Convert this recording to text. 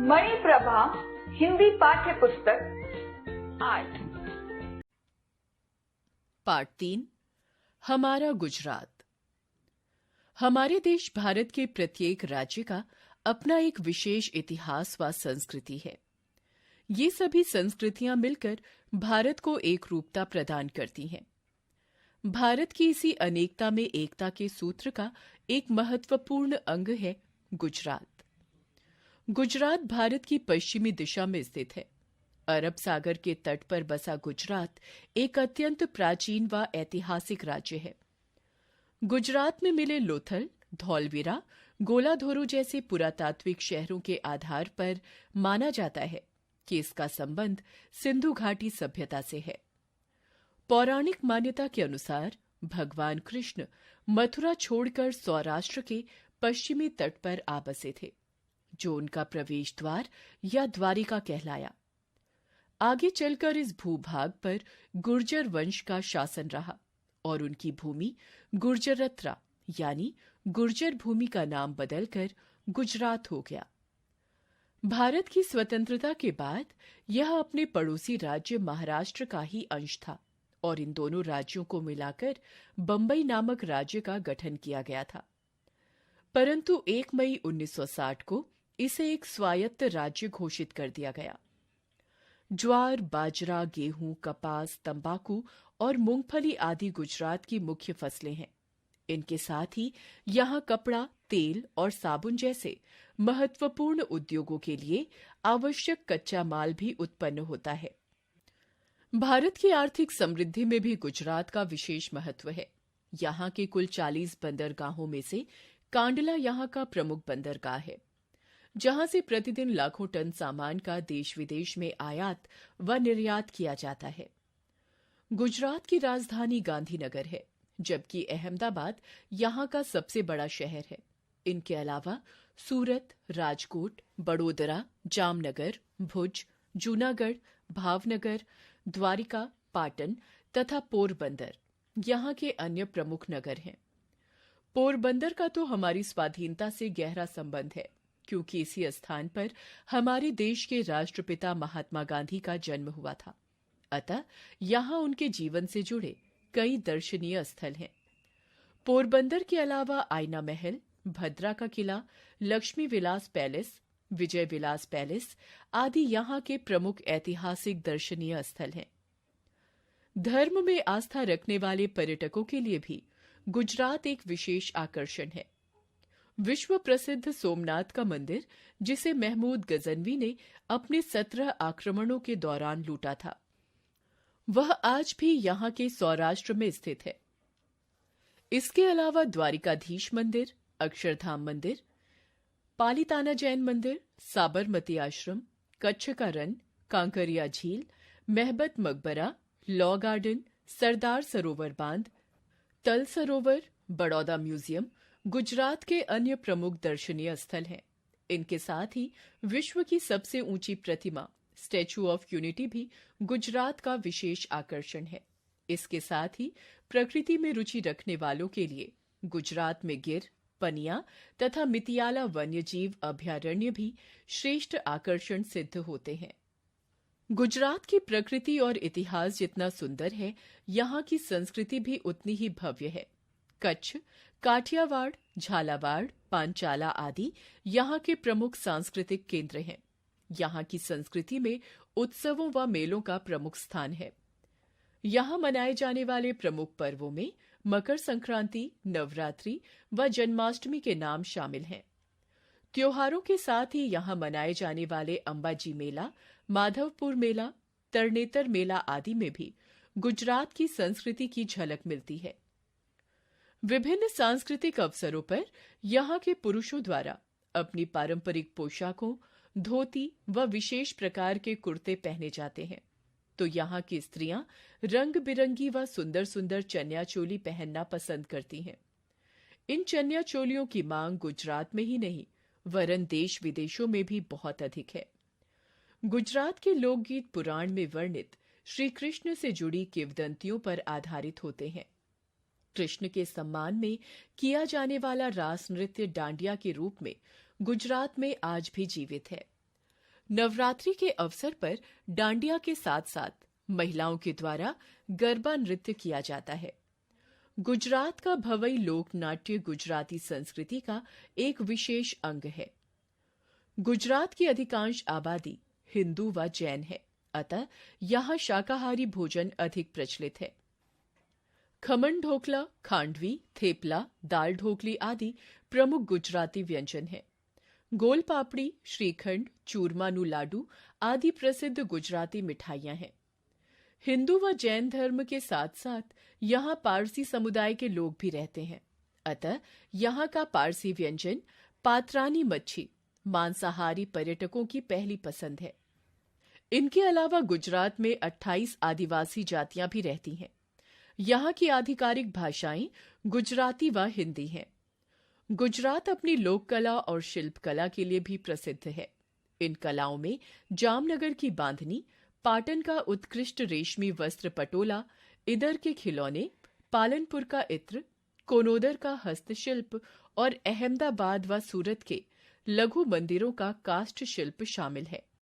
मणिप्रभा हिंदी पाठ्य पुस्तक 8। पाठ 3। हमारा गुजरात। हमारे देश भारत के प्रत्येक राज्य का अपना एक विशेष इतिहास व संस्कृति है। ये सभी संस्कृतियां मिलकर भारत को एक रूपता प्रदान करती हैं। भारत की इसी अनेकता में एकता के सूत्र का एक महत्वपूर्ण अंग है गुजरात। गुजरात भारत की पश्चिमी दिशा में स्थित है। अरब सागर के तट पर बसा गुजरात एक अत्यंत प्राचीन व ऐतिहासिक राज्य है। गुजरात में मिले लोथल, धौलवीरा, गोलाधोरो जैसे पुरातात्विक शहरों के आधार पर माना जाता है कि इसका संबंध सिंधु घाटी सभ्यता से है। पौराणिक मान्यता के अनुसार भगवान कृष्ण मथुरा छोड़कर सौराष्ट्र के पश्चिमी तट पर आ बसे थे, जो उनका प्रवेश द्वार या द्वारिका कहलाया। आगे चलकर इस भूभाग पर गुर्जर वंश का शासन रहा और उनकी भूमि गुर्जरत्रा यानी गुर्जर भूमि का नाम बदलकर गुजरात हो गया। भारत की स्वतंत्रता के बाद यह अपने पड़ोसी राज्य महाराष्ट्र का ही अंश था और इन दोनों राज्यों को मिलाकर बंबई नामक राज्य का गठन किया गया था। परंतु 1 मई 1960 को इसे एक स्वायत्त राज्य घोषित कर दिया गया। ज्वार, बाजरा, गेहूं, कपास, तंबाकू और मूंगफली आदि गुजरात की मुख्य फसलें हैं। इनके साथ ही यहां कपड़ा, तेल और साबुन जैसे महत्वपूर्ण उद्योगों के लिए आवश्यक कच्चा माल भी उत्पन्न होता है। भारत की आर्थिक समृद्धि में भी गुजरात का विशेष महत्व है। यहां के कुल 40 बंदरगाहों में से कांडला यहां का प्रमुख बंदरगाह है, जहां से प्रतिदिन लाखों टन सामान का देश विदेश में आयात व निर्यात किया जाता है। गुजरात की राजधानी गांधीनगर है, जबकि अहमदाबाद यहां का सबसे बड़ा शहर है। इनके अलावा सूरत, राजकोट, बड़ोदरा, जामनगर, भुज, जूनागढ़, भावनगर, द्वारिका, पाटन तथा पोरबंदर यहां के अन्य प्रमुख नगर हैं। पोरबंदर का तो हमारी स्वाधीनता से गहरा संबंध है, क्योंकि इसी स्थान पर हमारे देश के राष्ट्रपिता महात्मा गांधी का जन्म हुआ था। अतः यहां उनके जीवन से जुड़े कई दर्शनीय स्थल हैं। पोरबंदर के अलावा आईना महल, भद्रा का किला, लक्ष्मी विलास पैलेस, विजय विलास पैलेस आदि यहां के प्रमुख ऐतिहासिक दर्शनीय स्थल हैं। धर्म में आस्था रखने वाले पर्यटकों के लिए भी गुजरात एक विशेष आकर्षण है। विश्व प्रसिद्ध सोमनाथ का मंदिर, जिसे महमूद गजनवी ने अपने 17 आक्रमणों के दौरान लूटा था, वह आज भी यहां के सौराष्ट्र में स्थित है। इसके अलावा द्वारिकाधीश मंदिर, अक्षरधाम मंदिर, पालीताना जैन मंदिर, साबरमती आश्रम, कच्छ का रन, कांकरिया झील, महबत मकबरा, लॉ गार्डन, सरदार सरोवर बांध, तल सरोवर, बड़ौदा म्यूजियम गुजरात के अन्य प्रमुख दर्शनीय स्थल हैं। इनके साथ ही विश्व की सबसे ऊंची प्रतिमा स्टैच्यू ऑफ यूनिटी भी गुजरात का विशेष आकर्षण है। इसके साथ ही प्रकृति में रुचि रखने वालों के लिए गुजरात में गिर, पनिया तथा मितियाला वन्यजीव अभयारण्य भी श्रेष्ठ आकर्षण सिद्ध होते हैं। गुजरात की प्रकृति और इतिहास जितना सुंदर है, यहाँ की संस्कृति भी उतनी ही भव्य है। कच्छ, काठियावाड़, झालावाड़, पांचाला आदि यहाँ के प्रमुख सांस्कृतिक केंद्र हैं। यहाँ की संस्कृति में उत्सवों व मेलों का प्रमुख स्थान है। यहाँ मनाए जाने वाले प्रमुख पर्वों में मकर संक्रांति, नवरात्रि व जन्माष्टमी के नाम शामिल हैं। त्योहारों के साथ ही यहाँ मनाए जाने वाले अंबाजी मेला, माधवपुर मेला, तरनेतर मेला आदि में भी गुजरात की संस्कृति की झलक मिलती है। विभिन्न सांस्कृतिक अवसरों पर यहाँ के पुरुषों द्वारा अपनी पारंपरिक पोशाकों, धोती व विशेष प्रकार के कुर्ते पहने जाते हैं, तो यहाँ की स्त्रियां रंग बिरंगी व सुंदर सुंदर चनिया चोली पहनना पसंद करती हैं। इन चनिया चोलियों की मांग गुजरात में ही नहीं, वरन देश विदेशों में भी बहुत अधिक है। गुजरात के लोकगीत पुराण में वर्णित श्री कृष्ण से जुड़ी किंवदंतियों पर आधारित होते हैं। कृष्ण के सम्मान में किया जाने वाला रास नृत्य डांडिया के रूप में गुजरात में आज भी जीवित है। नवरात्रि के अवसर पर डांडिया के साथ साथ महिलाओं के द्वारा गरबा नृत्य किया जाता है। गुजरात का भवई लोक नाट्य गुजराती संस्कृति का एक विशेष अंग है। गुजरात की अधिकांश आबादी हिंदू व जैन है, अतः यहाँ शाकाहारी भोजन अधिक प्रचलित है। खमन ढोकला, खांडवी, थेपला, दाल ढोकली आदि प्रमुख गुजराती व्यंजन हैं। गोल पापड़ी, श्रीखंड, चूरमानु लाडू आदि प्रसिद्ध गुजराती मिठाइयां हैं। हिंदू व जैन धर्म के साथ साथ यहाँ पारसी समुदाय के लोग भी रहते हैं, अतः यहाँ का पारसी व्यंजन पात्रानी मच्छी मांसाहारी पर्यटकों की पहली पसंद है। इनके अलावा गुजरात में 28 आदिवासी जातियां भी रहती हैं। यहाँ की आधिकारिक भाषाएं गुजराती व हिंदी हैं। गुजरात अपनी लोक कला और शिल्प कला के लिए भी प्रसिद्ध है। इन कलाओं में जामनगर की बांधनी, पाटन का उत्कृष्ट रेशमी वस्त्र पटोला, इदर के खिलौने, पालनपुर का इत्र, कोनोदर का हस्तशिल्प और अहमदाबाद व सूरत के लघु मंदिरों का काष्ठ शिल्प शामिल है।